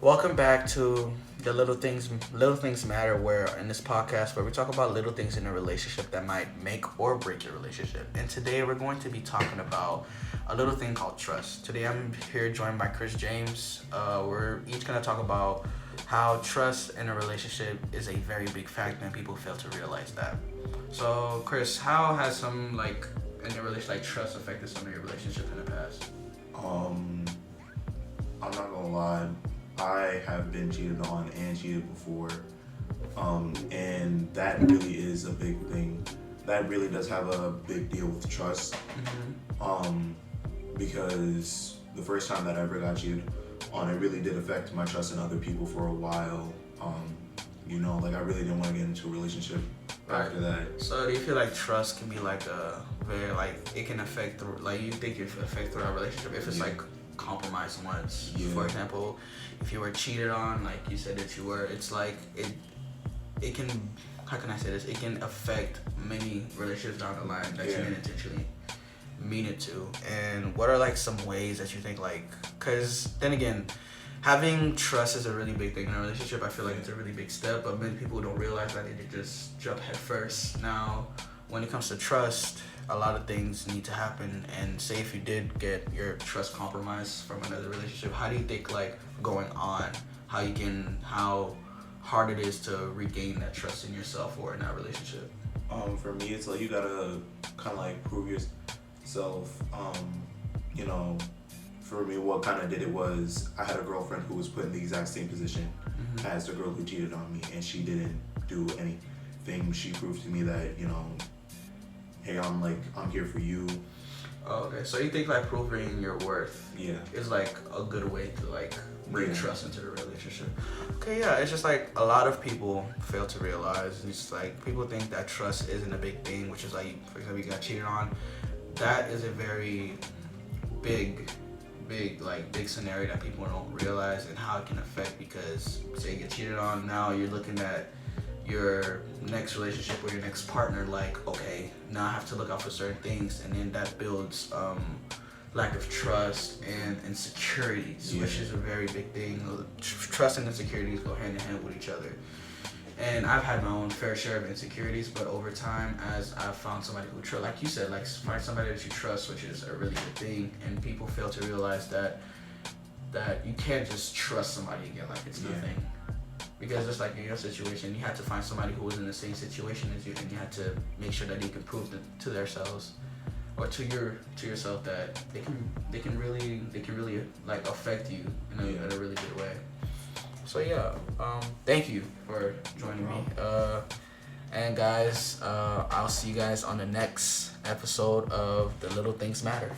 Welcome back to the Little Things Matter, where in this podcast where we talk about little things in a relationship that might make or break your relationship. And today we're going to be talking about a little thing called trust. Today I'm here joined by Chris James. We're each gonna talk about how trust in a relationship is a very big factor and people fail to realize that. So Chris, how has some like in your relationship like trust affected some of your relationships in the past? Um, I'm not gonna lie, I have been cheated on and cheated before. And that really is a big thing. That really does have a big deal with trust. Because the first time that I ever got cheated on, it really did affect my trust in other people for a while. I really didn't want to get into a relationship after that. So do you feel like trust can be like a very like it can affect like you think it affect throughout a relationship if it's like compromised once. Yeah. For example, if you were cheated on, like you said that you were, it's like it can, how can I say this? It can affect many relationships down the line that you didn't intentionally mean it to. And what are like some ways that you think like, because then again, having trust is a really big thing in a relationship. I feel like it's a really big step, but many people don't realize that they just jump head first. Now, when it comes to trust, a lot of things need to happen. And say if you did get your trust compromised from another relationship, how do you think like going on, how hard it is to regain that trust in yourself or in that relationship? For me, it's like you gotta kind of like prove yourself. For me, what kind of did it was I had a girlfriend who was put in the exact same position as the girl who cheated on me, and she didn't do anything. She proved to me that hey, I'm here for you. Oh, okay, so you think like proving your worth is like a good way to like bring trust into the relationship. Okay, yeah, it's just like a lot of people fail to realize. It's like people think that trust isn't a big thing, which is like, for example, you got cheated on. That is a very big scenario that people don't realize and how it can affect, because say you get cheated on, now you're looking at your next relationship or your next partner like, okay, now I have to look out for certain things, and then that builds lack of trust and insecurities, which is a very big thing. Trust and insecurities go hand in hand with each other. And I've had my own fair share of insecurities, but over time, as I've found somebody who trust, like you said, like find somebody that you trust, which is a really good thing. And people fail to realize that you can't just trust somebody again like it's nothing. Because just like in your situation, you had to find somebody who was in the same situation as you, and you had to make sure that they can prove to themselves or to yourself that they can really like affect you in a really good way. So thank you for joining me. And guys, I'll see you guys on the next episode of The Little Things Matter.